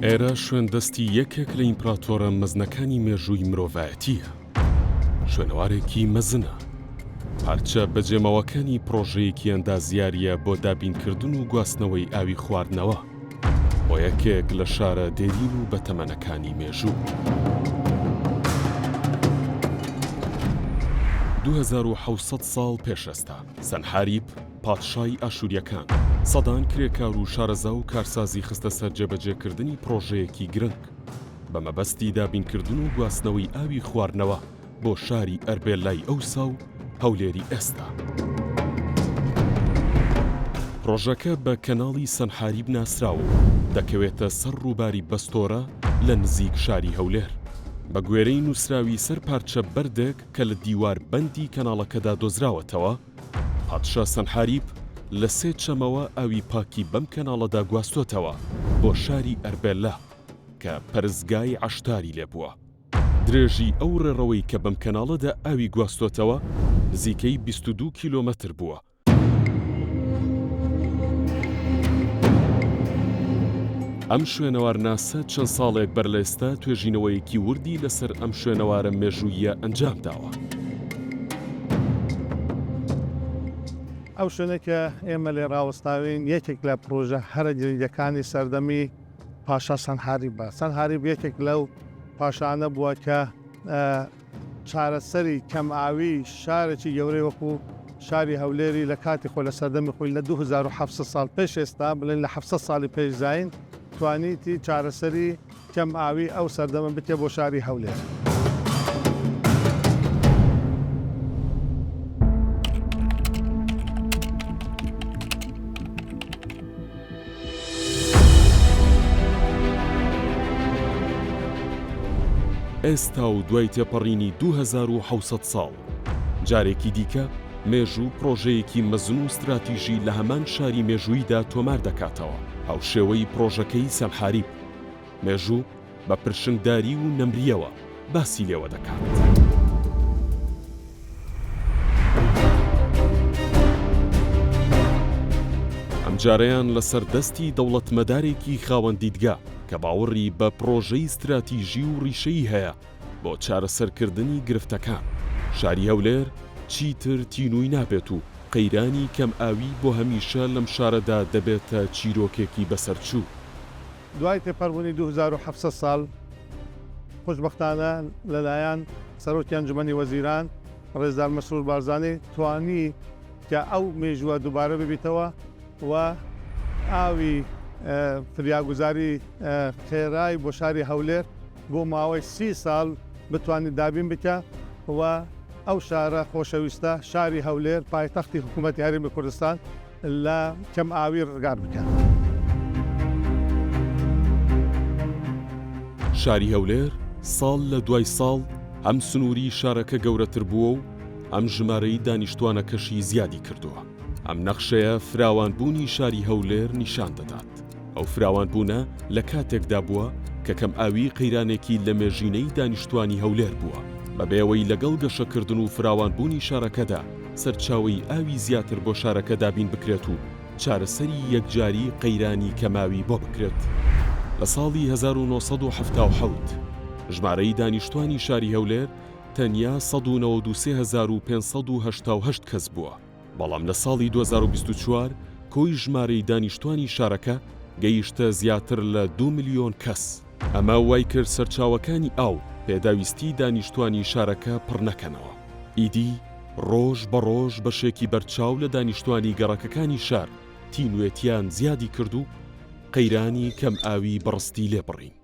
ئێرە شوێندەستی یەکێک لە ئیمپراتۆرە مەزنەکانی مێژووی مرۆڤایەتیە. شوێنەوارێکی مەزنە. پارچە بەجێمەوەکانی پرۆژەیەکی ئەندازیاریە بۆ دابینکردن و گواستنەوەی ئاوی خواردنەوە بۆ یەکێک لە شارە دێرین و بەتەمەنەکانی مێژوو. 2700 ساڵ پێشەستا سەنحاریب پادشای ئاشوریەکان سەدان کرێکار و شارەزا و کارسازی خستە سەر جێبەجێکردنی پرۆژەیەکی گرنگ بە مەبەستی دابینکردن و گواستنەوەی ئاوی خواردنەوە بۆ شاری ئەربێلای ئەوسا و هەولێری ئێستا. پرۆژەکە بە کەناڵی سەنحاریب ناسراوە و دەکەوێتە سەر ڕووباری بەستۆرە لە نزیک شاری هەولێر بە گوێرەی نووسراوی سەر پارچە بەردێک کە لە دیوار بەندی کەناڵەکەدا دۆزراوەتەوە. پادشا سەنحاریب لە 3 چەمەوە ئاوی پاکی بەم کەناڵەدا گواستوتەوە بۆ شاری ئەربێلا کە پەرزگای عەشتاری لێبووە. درێژی ئەو ڕێڕەوەی کە بەم کەناڵەدا ئاوی گواستوتەوە نزیکەی 22 کیلۆمەتر بووە. ئەم شوێنەوارناسە چەند ساڵێک بەر لە ئێستا توێژینەوەیەکی وردی لەسەر ئەم شوێنەوارە مێژوویە ئەنجام داوە. ئەو شوێنێکە ئێمە لێ ڕاوەستاوین یەکێک لە پرۆژە هەرە گرنگەکانی سەردەمی پاشا سەنحاریبە. سەنحاریب یەکێک لەو پاشانە بووە کە چارەسەری کەمئاوی شارێکی گەورەی وەکو شاری هەولێری لە کاتی خۆ لە سەردەمی خۆی لە 2700 ساڵ پێش ئێستا بڵێن لە 700 ساڵی پێش زاین توانیتی چارەسەری کەمئاوی ئەو سەردەمە بتێ بۆ شاری هەولێر. ئێستا و دوای تێپەڕینی 2700 ساڵ جارێکی دیکە مێژوو پرۆژەیەکی مەزن و استراتیژی لە هەمان شاری مێژوویدا تۆمار دەکاتەوە. هاوشێوەی پرۆژەکەی سەنحاریب مێژوو بە پرشنگداری و نەمریەوە باسی لێوە دەکات. ئەم جارەیان لەسەر دەستی دەوڵەتمەدارێکی خاوەندیدگا کە باوەڕی بە پرۆژەی استراتیژی و ڕیشەی هەیە بۆ چارەسەرکردنی گرفتەکان. شاری هەولێر چیتر تینووی نابێت و قەیرانی کەم ئاوی بۆ هەمیشە لەم شارەدا دەبێتە چیرۆکێکی بەسەرچوو. دوای تێپەڕبوونی 2700 ساڵ خۆشبەختانە لەلایەن سەرۆکی ئەنجومەنی وەزیران ڕێزدار مەسرور بارزانی توانی کە ئەو مێژووە دووبارە ببیتەوە و ئاوی فریاگوزاری خێرای بۆ شاری هەولێر بۆ ماوەی 30 ساڵ بتوانێت دابین بکە و ئەو شارە خۆشەویستە شاری هەولێر پایتەختی حکوومەتی هەرێمی کوردستان لە کەم ئاوی ڕزگار بکە. شاری هەولێر ساڵ لە دوای ساڵ ئەم سنووری شارەکە گەورەتر بووە و ئەم ژمارەی دانیشتوانەکەشی زیادی کردووە. ئەم نەخشەیە فراوانبوونی شاری هەولێر نیشان دەدات. ئەو فراوانبوونە لە کاتێکدا بووە کە کەم ئاوی قەیرانێکی لە مێژینەی دانیشتوانی هەولێر بووە بەبێەوەی لەگەڵ گەشەکردن و فراوانبوونی شارەکەدا سەرچاوەی ئاوی زیاتر بۆ شارەکە دابین بکرێت و چارەسەری یەکجاری قەیرانی کەماوی بۆ بکرێت. لە ساڵی 1970 ژمارەی دانیشتوانی شاری هەولێر تەنیا 193588 کەس بووە، بەڵام لە ساڵی 2024 کۆی ژمارەی دانیشتوانی شارەکە گەیشتە زیاتر لە 2 ملیۆن کەس. ئەمە وای کرد سەرچاوەکانی ئاو پێداویستی دانیشتوانی شارەکە پڕ نەکەنەوە. ئیدی ڕۆژ بە ڕۆژ بەشێکی بەرچاو لە دانیشتوانی گەڕەکەکانی شار تینوێتیان زیادی کرد و قەیرانی کەم ئاوی بەڕستی لێبڕین.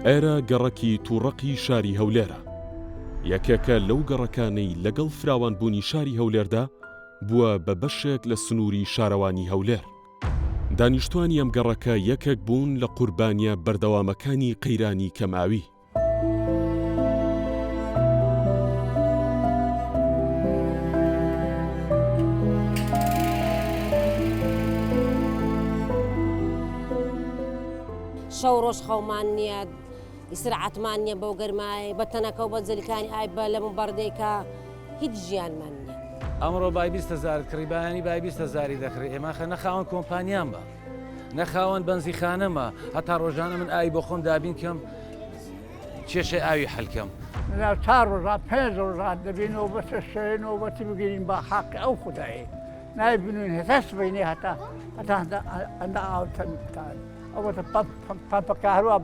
ئێرە گەڕەکی تووڕەقی شاری هەولێرە. یەکێکە لەو گەڕەکانەی لەگەڵ فراوانبوونی شاری هەولێردا بووە بە بەشێک لە سنووری شارەوانی هەولێر. دانیشتوانی ئەم گەڕەکە یەکێک بوون لە قوربانیە بەردەوامەکانی قەیرانی کەمئاوی. شەو ڕۆژ خەومان نییە ئیسرعەتمان نییە بەو گەرمای بە تەنەکە و بەجلەکانی ئای بە لە بەردەیکە هیچ ژیانمان نییە. ئەمڕۆ بای 20,000 کڕیبانی بای 20,000 دەخری ئێمە خە نەخاوەن کۆمپانیان بە نەخاوەن بەنزیخانەمە هەتا ڕۆژانە من ئاوی بۆ خۆم دابین کەم کێشەی ئاوی حەلکەم. چار ڕۆژات 5 ڕۆژات دەبینەوە بەسە شوێنەوە بەتی بگیرین بە حەق ئەو خودایی نایبینین هەتەس بینێ هەتا ئەندا ئاوتەن ئەوەتە پەمپەکە هەروە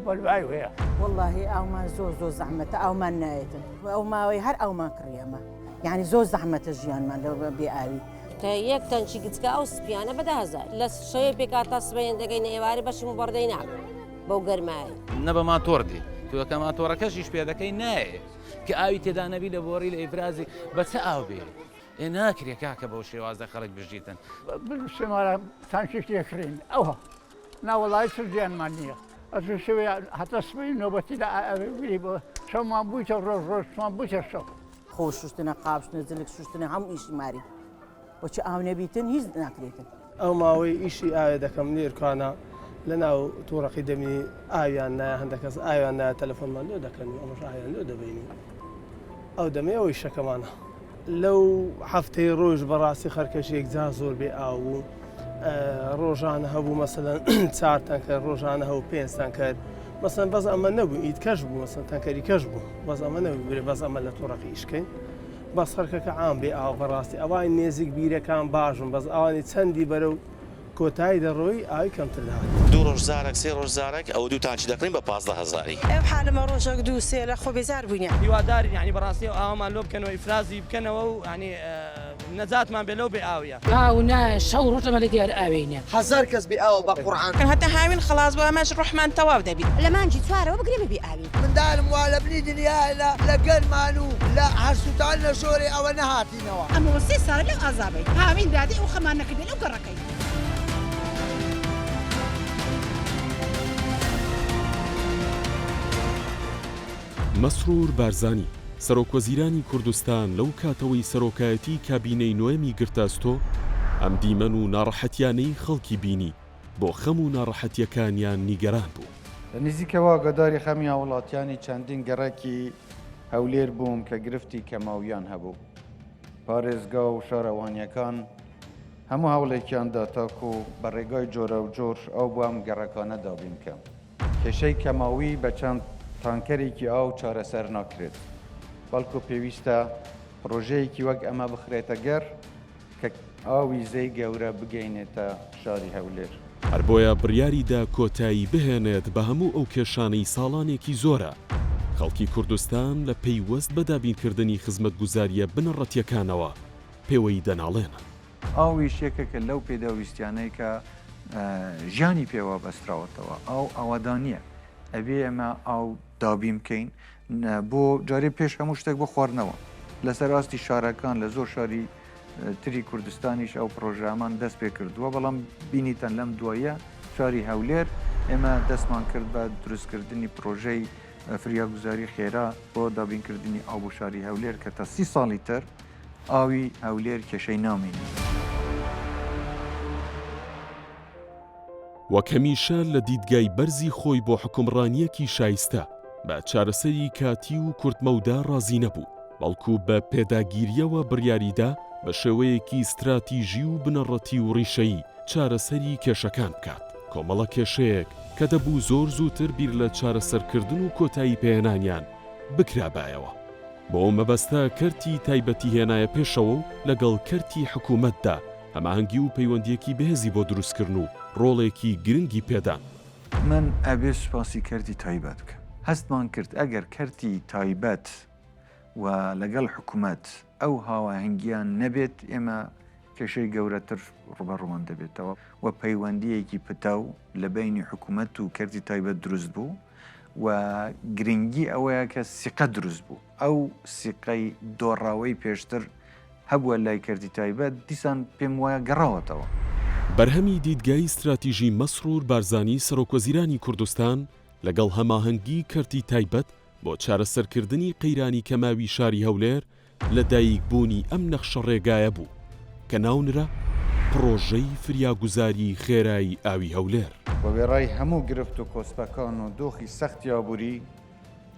بەلوای هەیە. واللهی ئەومان زۆر زەحمەتە ئەومان نایێتن ئەو ماوەی هەر ئەومان کڕیەمە یعنی زۆر زەحمەتە ژیانمان لەو بێ ئاوی. تا یەک تەنچی گچکە ئەو سپیانە بە 10,000 لە شەوێ پێکات تا سبەیەن دەگەینە ئێوارە بەشم و بەردەی ناکە بەو گەرمایە. نە بە ماتۆردی توەکە ماتۆڕەکەشیش پێ دەکەی نایە کە ئاوی تێدا نەبی لە بۆڕی لە ئیفرازی بە چه ئاو بێ ئێ ناکرێ کاکە بەو شێوازە خەڵک بژیتن بشمارە تانشێک لێکرین ئەوە ناوەڵای سر گیانمان نییە ئەس شوێ هەتا سبەی نۆبەتی لە ئاوی بۆ شەومان بوویتە ڕۆژ ڕۆژمان بوویتە شەو خۆ شوشتنە قاپشتنە جلک شوشتنە هەموو ئیشی ماری بۆچی ئاو نەبیتن هیچ ناکرێتن. ئەو ماوەی ئیشی ئاوێ دەکەم لێرکانە لە ناو تووڕەقی دەمی ئاویان نایە هەندێک کەس ئاویان نایە تەلەفۆنمان لێ دەکەنی ئەمەش ئاویان لێ دەبینی ئەو دەمێ ئەوەی شەکەمانە لەو هەفتەی ڕۆژ بەڕاستی خەرکەشێک جا زۆر بێ ئاو بوو ڕۆژانە هەبوو مەسەلەن 4 تەنکەر ڕۆژانە هەبوو 5 تەنکەر مەسەلەن بەس ئەمە نەبوو ئیت کەش بوو مەسەلەن تەنکەری کەش بوو بەس ئەمە نەبوو بێ بەس ئەمە لە تووڕەقی ئیشکەین بەس خەرکەکە عام بێ ئاو بەڕاستی ئەوانی نێزیک بیرەکان باشن بەس ئەوانی چەندی بەرەو کۆتایی دەڕۆی ئاوی کەمتر داوات 2 ڕۆژزارێک 3 ڕۆژزارێک ئەو دووتانچی دەکڕین بە 15,000 ئەو حالەمە ڕۆژێک 2-3 لە خۆ بێزار بووینە هیوادارین یعنی بەڕاستی ئاوامان لۆ بکەنەوە ئیفرازی بکەنەوە و ینی نەجاتمان بێ لەو بێ ئاویە ئاو نایە شەو ڕۆژەمە لە دیار ئاوینە 1000 کەس بێ ئاوە بە قورعان هەتا هاوین خلاص بۆ ئەمەش ڕۆحمان تەواو دەبێت لە مانجی چوارەوە بگرێ بێ ئاوی منداڵم وا لە بنی دنیای لە گەرمان و لە هەرسووتان لە شۆرێ ئەوە نەهاتینەوە ئەمەوە 3 ساڵە لەو ئازابەی هاوین دادی ئەو خەمان نەکردێت لەو گەڕەکەی. مەسرور بارزانی سەرۆکوەزیرانی کوردستان لەو کاتەوەی سەرۆکایەتی کابینەی نوێمی گرتاستۆ ئەم دیمەن و ناڕەحەتیانەی خەڵکی بینی بۆ خەم و ناڕەحەتیەکانیان نیگەران بوو. نزیکەوە گەداری خەمی وڵاتیانی چەندین گەڕێکی هەولێر بووم کە گرفتی کەماویان هەبوو پارێزگا و شارەوانیەکان هەموو هەوڵێکیاندا تاکو بە ڕێگای جۆرە و جۆر ئەو بۆ ئەم گەڕەکانە دابین کەم کێشەی کەماوی بە چەند تانکەرێکی ئاو چارەسەر ناکرێت بەڵکو پێویستە پرۆژەیەکی وەک ئەمە بخرێتە گەر کە ئاوی زەی گەورە بگەینێتە شاری هەولێر. هەر بۆیە بڕیاریدا کۆتایی بهێنێت بە هەموو ئەو کێشانەی ساڵانێکی زۆرە خەڵکی کوردستان لە پەیوەست بە دابینکردنی خزمەتگوزاریە بنەڕەتیەکانەوە پێوەی دەناڵێنن. ئاویش یەکێکە لەو پێداویستیانەی کە ژیانی پێوە بەستراوەتەوە ئەو ئەوەدانیە ئەبێ ئەمە ئاو دابین بکەین بۆ جارێ پێش هەموو شتێک بۆ خواردنەوە لەسەر ئاستی شارەکان لە زۆر شاری تری کوردستانیش ئەو پرۆژەمان دەست پێ کردووە بەڵام بینیتەن لەم دوایە شاری هەولێر ئێمە دەستمان کرد بە دروستکردنی پرۆژەی فریاگوزاری خێرا بۆ دابینکردنی ئاو بۆ شاری هەولێر کە تا 30 ساڵی تر ئاوی هەولێر کێشەی نامێنی. وەکەمیشە لە دیدگای بەرزی خۆی بۆ حکومڕانیەکی شایستە بە چارەسەری کاتی و کورتمەودا ڕازی نەبوو بەڵکو بە پێداگیریەوە بڕیاریدا بە شێوەیەکی استراتیژی و بنەڕەتی و ڕیشەیی چارەسەری کێشەکان بکات کۆمەڵە کێشەیەک کە دەبوو زۆر زووتر بیر لە چارەسەرکردن و کۆتایی پێهێنانیان بکرابایەوە بۆ مەبەستە کەرتی تایبەتی هێنایە پێشەوە و لەگەڵ کەرتی حکوومەتدا هەماهەنگی و پەیوەندیەکی بەهێزی بۆ دروستکردن و ڕۆڵێکی گرنگی پێدان. من ئەبێ سوپاسی کەرتی تایبەت بکەم هەستمان کرد ئەگەر کەرتی تایبەت و لەگەڵ حکوومەت ئەو هاوەهەنگیان نەبێت ئێمە کێشەی گەورەتر ڕوبەڕوان دەبێتەوە و پەیوەندیەکی پتاو لە بینی حکوومەت و کەرتی تایبەت دروست بوو و گرنگی ئەوەیە کە سیقە دروست بوو ئەو سیقەی دۆڕاوەی پێشتر هەبووە لای کەرتی تایبەت دیسان پێم وایە گەڕاوەتەوە. بەرهەمی دیدگای استراتیژی مەسرور بارزانی سەرۆکوەزیرانی کوردستان لەگەڵ هەماهەنگی کەرتی تایبەت بۆ چارەسەرکردنی قەیرانی کەماوی شاری هەولێر لە دایکبوونی ئەم نەخشە ڕێگایە بوو کە ناونرا پرۆژەی فریاگوزاری خێرایی ئاوی هەولێر بە وێڕای هەموو گرفت و کۆسپەکان و دۆخی سەختی ئابووری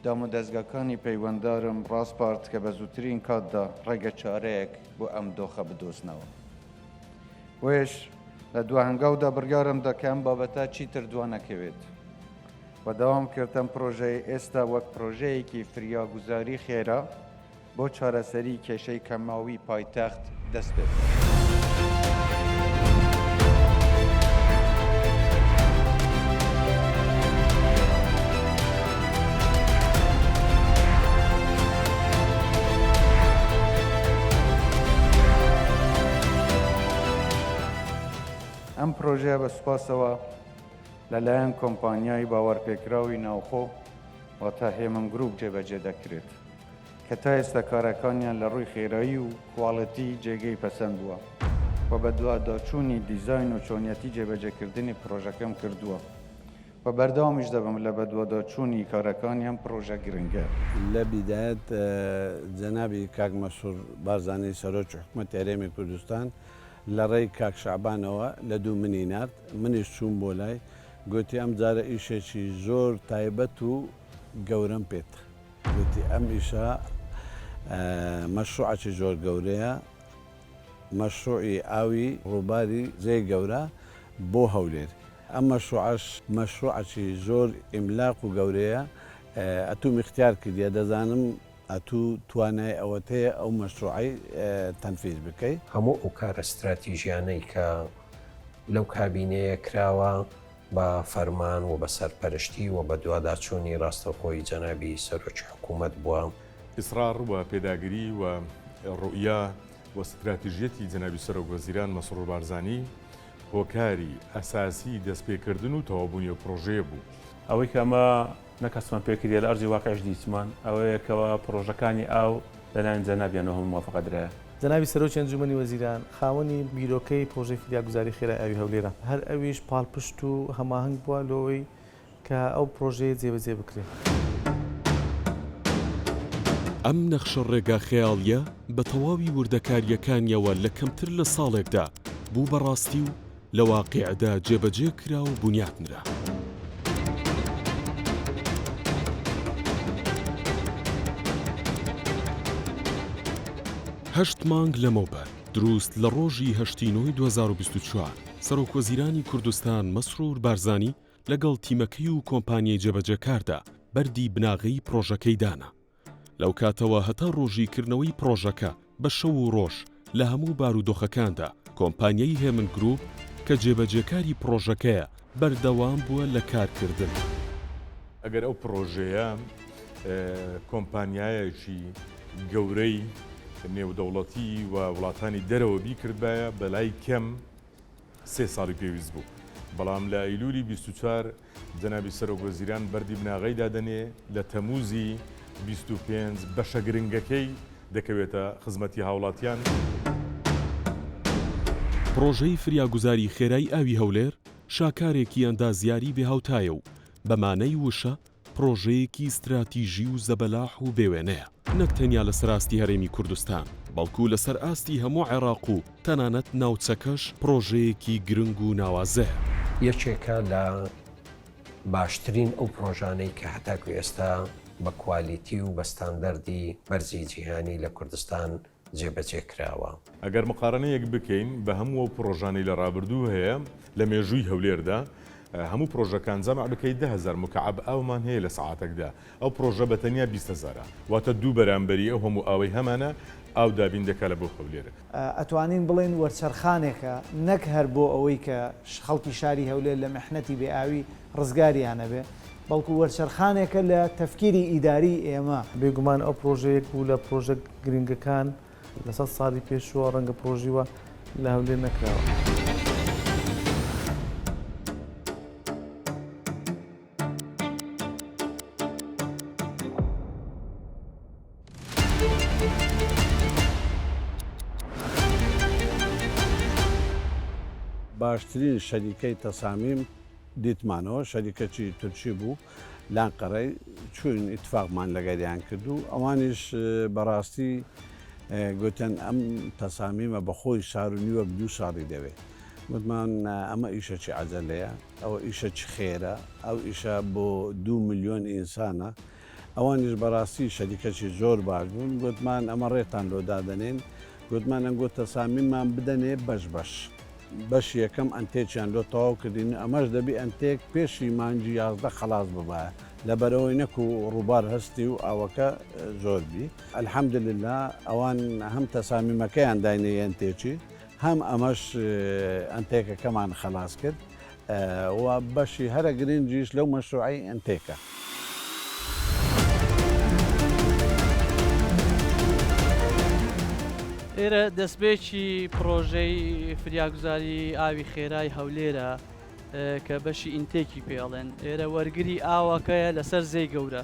دامەدەستگاکانی پەیوەنددارم ڕاستپارت کە بە زووترین کاتدا ڕێگە چارەیەک بۆ ئەم دۆخە بدۆزنەوە. وێش لە دوهەنگاودا بڕیارمدا کە ئەم بابەتە چیتر دوانەکەوێت و داوام کردم پرۆژەی ئێستا وەک پرۆژەیەکی فریاگوزاری خێرا بۆ چارەسەری کێشەی کەماوی پایتەخت دەست پێ بکات. ئەم پرۆژەیە بە سوپاسەوە لەلایەن کۆمپانیای باوەڕپێکراوی ناوخۆ واتە هێمن گروپ جێبەجێ دەکرێت کە تا ئێستا کارەکانیان لە ڕووی خێرایی و کواڵەتی جێگەی پەسەند بووە و بە دواداچوونی دیزاین و چۆنیەتی جێبەجێکردنی پرۆژەکەم کردووە و بەردەوامیش دەبم لە بە دواداچوونی کارەکانی ئەم پرۆژە گرنگە. لە بیدایەت جەنابی کاک مەسوور بارزانی سەرۆکی حکوومەتی هەرێمی کوردستان لە ڕێی کاک شعبانەوە لە دوو منی نرد منیش چوون بۆ لای گوتی ئەم جارە ئیشێکی زۆر تایبەت و گەورەم پێت گوتی ئەم ئیشە مەشروعێکی زۆر گەورەیە مەشروعی ئاوی ڕووباری جێی گەورە بۆ هەولێر ئەم مەشروعێکی زۆر ئیملاق و گەورەیە ئەتوم اختیار کردیە دەزانم ئەتوو توانای ئەوەتەیە ئەو مەشروعی تەنفیز بکەیت هەموو ئەو کارە استراتیژیانەی کە لەو کابینەیە کراوە بە فەرمان و بە سەرپەرشتی و بە دوواداچوونی ڕاستەوخۆی جەنابی سەرۆکی حکوومەت بووە ئیسرار و پێداگیری و ڕوئیا و استراتیژیەتی جەنابی سەرۆکوەزیران مەسرور بارزانی هۆکاری ئەساسی دەستپێکردن و تەوابوونی پرۆژەیە بوو. ئەوەی کە ئەمە نەکەسمان پێکردە لە ئەرزی واقعش دیچمان ئەوەیەکەوە پرۆژەکانی ئاو لەلایەن جەنابیانەوە هەموو موافقەدرایە. جەنابی سەرۆکی ئەنجومەنی وەزیران خاوەنی بیرۆکەی پرۆژەی فریاگوزاری خێرای ئاوی هەولێرە هەر ئەویش پاڵپشت و هەماهنگ بووە لەوەی کە ئەو پرۆژەیە جێبەجێ بکرێت. ئەم نەخشە ڕێگا خەیاڵیە بە تەواوی وردەکاریەکانیەوە لە کەمتر لە ساڵێکدا بوو بەڕاستی و لە واقیعدا جێبەجێ کرا و بنیاتنرا. هەشت مانگ لەمەوبەر دروست لە ڕۆژی 2024 سەرۆکوەزیرانی کوردستان مەسرور بارزانی لەگەڵ تیمەکەی و کۆمپانیای جێبەجێکاردا بەردی بناغەی پرۆژەکەی دانا. لەو کاتەوە هەتا ڕۆژیکردنەوەی پرۆژەکە بە شەو و ڕۆژ لە هەموو بارودۆخەکاندا کۆمپانیای هێمن گروپ کە جێبەجێکاری پرۆژەکەیە بەردەوام بووە لە کارکردن. ئەگەر ئەو پرۆژەیە کۆمپانیایەکی گەورەی نێودەوڵەتی و وڵاتانی دەرەوە بیکردبایە بەلای کەم 3 ساڵی پێویست بوو. بەڵام لە ئەیلولی 24 جەنابی سەرۆکوەزیران بەردی بناغەی دادەنێ لە تەموزی 25 بەشە گرنگەکەی دەکەوێتە خزمەتی هاوڵاتیان. پرۆژەی فریاگوزاری خێرای ئاوی هەولێر شاکارێکی ئەندازیاری بێهاوتایە و بەمانەی وشە پرۆژەیەکی استراتیژی و زەبەلاح و بێوێنەیە نەک تەنیا لە سەراستی هەرێمی کوردستان بەڵکو لەسەر ئاستی هەموو عێراق و تەنانەت ناوچەکەش پرۆژەیەکی گرنگ و ناوازەیە. یەکێکە لە باشترین ئەو پرۆژانەی کە هەتاکو ئێستا بە کوالیتی و بە ستاندەردی بەرزی جیهانی لە کوردستان جێبەجێ کراوە. ئەگەر مقارنەیەک بکەین بە هەموو پرۆژانەی لە ڕابردوو هەیە لە مێژووی هەولێردا هەموو پرۆژەکان جەمع بکەیت 10,000 مکعب ئاومان هەیە لە سەعاتێکدا ئەو پرۆژە بەتەنیا 20,000 واتە دوو بەرامبەری ئەو هەموو ئاوەی هەمانە ئاو دابین دەکات لە بۆ هەولێرە. ئەتوانین بڵێن وەرچەرخانێکە نەک هەر بۆ ئەوەی کە خەڵکی شاری هەولێر لە مەحنەتی بێئاوی ڕزگاریانە بێ بەڵکو وەرچەرخانێکە لە تەفکیری ئیداری ئێمە. بێگومان ئەو پرۆژەیەک بوو لە پرۆژە گرنگەکان لە 100 ساڵی پێشوە ڕەنگە پرۆژیوە لە هەولێر نەکراوە. باشترین شەریکەی تەسامیم دیتمانەوە شەریکەکی تورکی بوو لانقەرەی چوون ئیتفاقمان لەگەریان کردو ئەوانیش بەڕاستی گوتن ئەم تەسامیمە بەخۆی شار و نیوە بدوو شاری دەوێت گوتمان ئەمە ئیشەکی عەجەلەیە ئەوە ئیشەکی خێرە ئەو ئیشە بۆ 2 ملیۆن ئینسانە ئەوانیش بەڕاستی شەریکەکی زۆر باش بوون گوتمان ئەمە ڕێتان لۆ دادەنێن گوتمان ئەنگۆ تەسامیمان بدەنێ بەش یەکەم ئەنتێکیان لۆ تەواو کردین ئەمەش دەبی ئەنتێک پێشی مانجی 11 خلاص ببایە لەبەرەوەی نەکو ڕووبار هەستی و ئاوەکە زۆربی ئەلحەمدلله ئەوان هەم تەسامیمەکەیان داینە ئەنتێکی هەم ئەمەش ئەنتێکەکەمان خلاص کرد و بەشی هەرە گرنگیش لەو مەشروعی ئەنتێکە. ئێرە دەستبێکی پرۆژەی فریاگوزاری ئاوی خێرای هەولێرە کە بەشی ئینتێکی پێڵێن ئێرە وەرگری ئاوەکەیە لەسەر زەی گەورە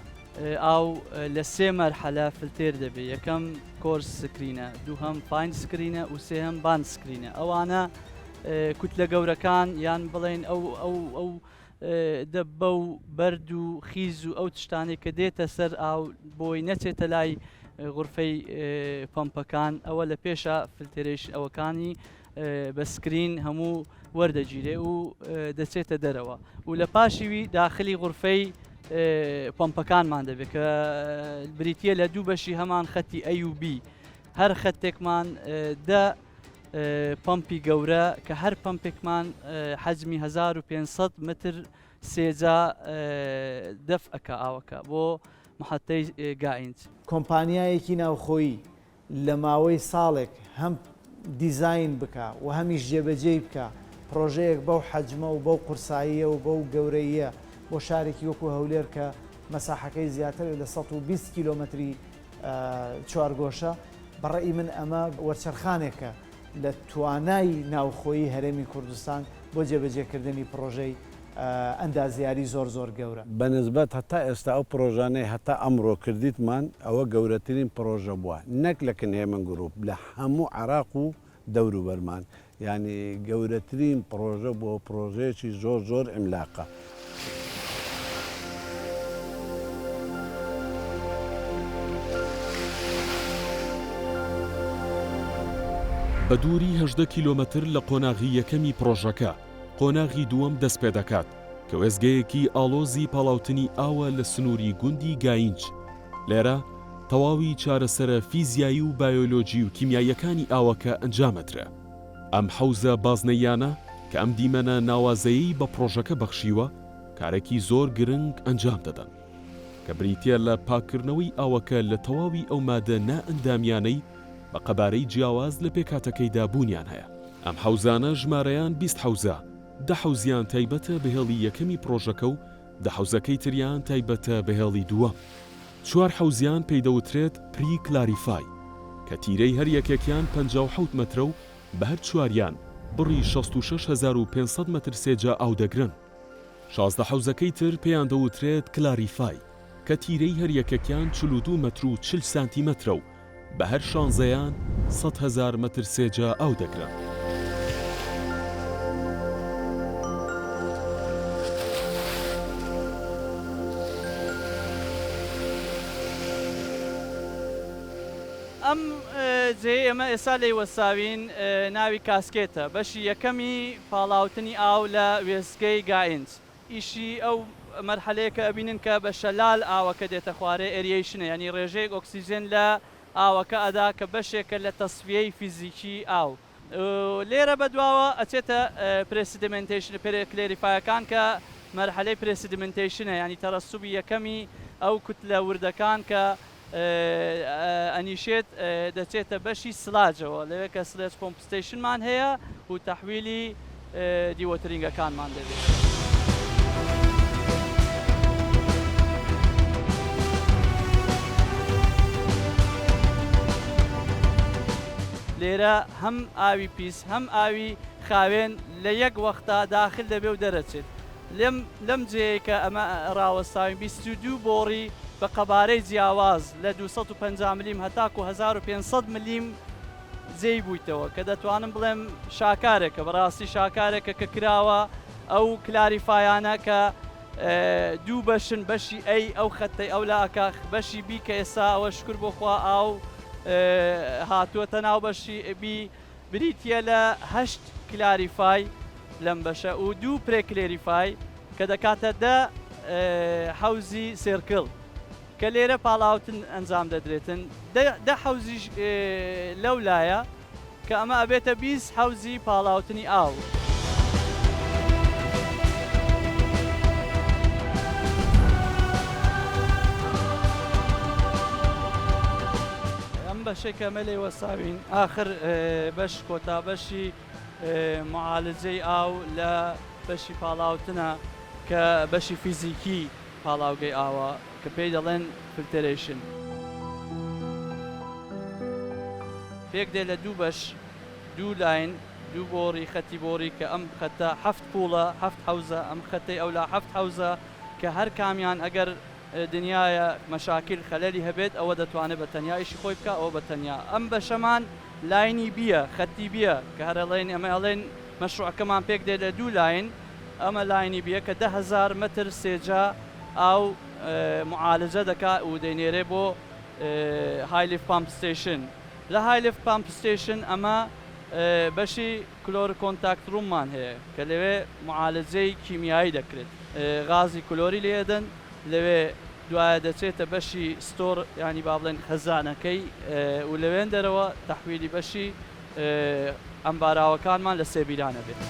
ئاو لە 3 مەرحەلە فلتێر دەبێت یەکەم کۆرس سکرینە دووهەم فاین سکرینە و سێهەم باند سکرینە ئەوانە کوتلە گەورەکان یان بڵێن ئەو دەبە و بەرد و خیز و ئەو تشتانی کە دێتە سەر ئاو بۆی نەچێتە لای غورفەی پەمپەکان ئەوە لە پێشە فلترێش ئەوەکانی بە سکرین هەموو وەردەگیرێ و دەچێتە دەرەوە و لە پاشیوی داخلی غورفەی پەمپەکانمان دەبێت کە بریتە لە دوو بەشی هەمان خەتی ئەUB هەر خەتێکمان دە پەمپی گەورە کە هەر پەمپێکمان حەجمی 1500 متر سێجا دەف ئەکە ئاوەکە بۆ محەتەی گاینج. کۆمپانیایەکی ناوخۆیی لە ماوەی ساڵێک هەم دیزین بکە و هەمیش جێبەجێ بکە پرۆژەیەک بەو حەجمە و بەو قورساییە و بەو گەورەیە بۆ شارێکی وەکو هەولێر کە مەساحەکەی زیاتر لە 120 کیلۆمەتری چوارگۆشە بەڕێی من ئەمە وەرچەرخانێکە لە توانای ناوخۆیی هەرێمی کوردستان بۆ جێبەجێکردنی پرۆژەی ئەندازیاری زۆر گەورە بەنسبەت هەتا ئێستا ئەو پرۆژانەی هەتا ئەمڕۆ کردیتمان ئەوە گەورەترین پرۆژە بووە نەک لە کنهێمن گروپ لە هەموو عراق و دەوروبەرمان ینی گەورەترین پرۆژە بۆ پرۆژەیەکی زۆر ئیملاقە. بە دووری 18 کیلۆمەتر لە قۆناغی یەکەمی پرۆژەکە قۆناغی دووەم دەست پێ دەکات کە وێزگەیەکی ئاڵۆزی پاڵاوتنی ئاوە لە سنووری گوندی گاینج لێرە تەواوی چارەسەرە فیزیایی و بایۆلۆجی و کیمیاییەکانی ئاوەکە ئەنجامەدرا ئەم حەوزە بازنەیانە کە ئەم دیمەنە ناوازەیی بە پرۆژەکە بەخشیوە کارێکی زۆر گرنگ ئەنجام دەدەن کە بریتە لە پاکردنەوەی ئاوەکە لە تەواوی ئەو مادە نائەندامیانەی بە قەبارەی جیاواز لە پێکاتەکەیدا بوونیان هەیە. ئەم حەوزانە ژمارەیان 20 حەوزە 10 حەوزیان تایبەتە بەهێڵی یەکەمی پرۆژەکە و 10 حەوزەکەی تریان تایبەتە بەهێڵی دووەم. 4 حەوزیان پێیدەوترێت پری کلاریفای کە تیرەی هەر یەکێکیان 57 مەترە و بە هەر چواریان بڕی 66500 متر سێجا ئاو دەگرن. 16 حەوزەکەی تر پێیان دەوترێت کلاریفای کە تیرەی هەر یەکێکیان 42 متر و 40 سانتیمەترە و بە هەر شانزەیان 100,000 متر سێجا ئاو دەگرن. ئەم جێ ئێمە ئێستا لێی وەساوین ناوی کاسکێتە بەشی یەکەمی پاڵاوتنی ئاو لە وێستگەی گاینج ئیشی ئەو مەرحەلەیە کە ئەبینن کە بە شەلال ئاوەکە دێتە خوارێ ئێریەیشنە ینی ڕێژەیەک ئۆکسیژن لە ئاوەکە ئەدا کە بەشێکە لە تەسویەی فیزیکی ئاو لێرە بەدواوە ئەچێتە پرێسیدمنتیشن کلێریفایەکان کە مەرحەلەی پرێسیدمنتیشنە ینی تەرەسوبی یەکەمی ئەو کوتلە وردەکان کە ئەنیشێت دەچێتە بەشی سلاجەوە لەوێ کە سلێج پۆمپستیشنمان هەیە و تەحویلی دیوەترینگەکانمان دەبێت. لێرە هەم ئاوی پیس هەم ئاوی خاوێن لە یەک وەختا داخل دەبێ و دەرەچێت لەم جێ کە ئەمە ڕاوەستاوین 22 بۆڕی بە قەبارەی جیاواز لە 250 ملیم هەتاکو 1500 ملیم جێی بوویتەوە کە دەتوانم بڵێم شاکارێکە بەڕاستی شاکارێکە کە کراوە ئەو کلاریفایانە کە دوو بەشن بەشی ئەی ئەو خەتەی ئەو لاکە بەشی بی کە ئێستا ئەوە شکر بۆخوا ئاو هاتووەتە ناو بەشی بی بریتە لە 8 کلاریفای لەم بەشە و 2 پرێکلێریفای کە دەکاتە حوزی سێرکڵ کە لێرە پاڵاوتن ئەنجام دەدرێتن دە حوزیش لەو لایە کە ئەمە ئەبێتە 20 حوزی پاڵاوتنی ئاو. ئەم بەشێکە مەلێ وەساوین ئاخر بەش کۆتا بەشی معالجەی ئاو لە بەشی پاڵاوتنە کە بەشی فیزیکی پاڵاوگەی ئاوە کە پێی دەڵێن فیلترێشن. پێک دێ لە 2 بەش 2 لاین 2 بۆڕی خەتی بۆڕی کە ئەم خەتە 7 پوڵە 7 حوزە ئەم خەتەی ئەو لا 7 حوزە کە هەر کامیان ئەگەر دنیاە مەشاکل خەلەلی هەبێت ئەوە دەتوانێت بە تەنیایشی خۆی بکە ئەوە بە تەنیا. ئەم بەشەمان لاینی بیە خەتی بیە کە هەرەڵێن ئەمە ئەڵێن مەشروعەکەمان پێک دێ لە 2 لاین ئەمە لاینی بیە کە 10,000 متر سێجا ئاو معالجە دەکات و دەینێرێ بۆ هایلیف پامپ ستیشن. لە هایلیف پامپ ستیشن ئەمە بەشی کلۆر کۆنتاکت ڕووممان هەیە کە لەوێ معالجەی کیمیایی دەکرێت غازی کلۆری لێدەن لەوێ دوایە دەچێتە بەشی ستۆر ینی با بڵێن خەزانەکەی و لەوێن دەرەوە تەحویلی بەشی ئەمباراوەکانمان لە سێبیرانە بێت.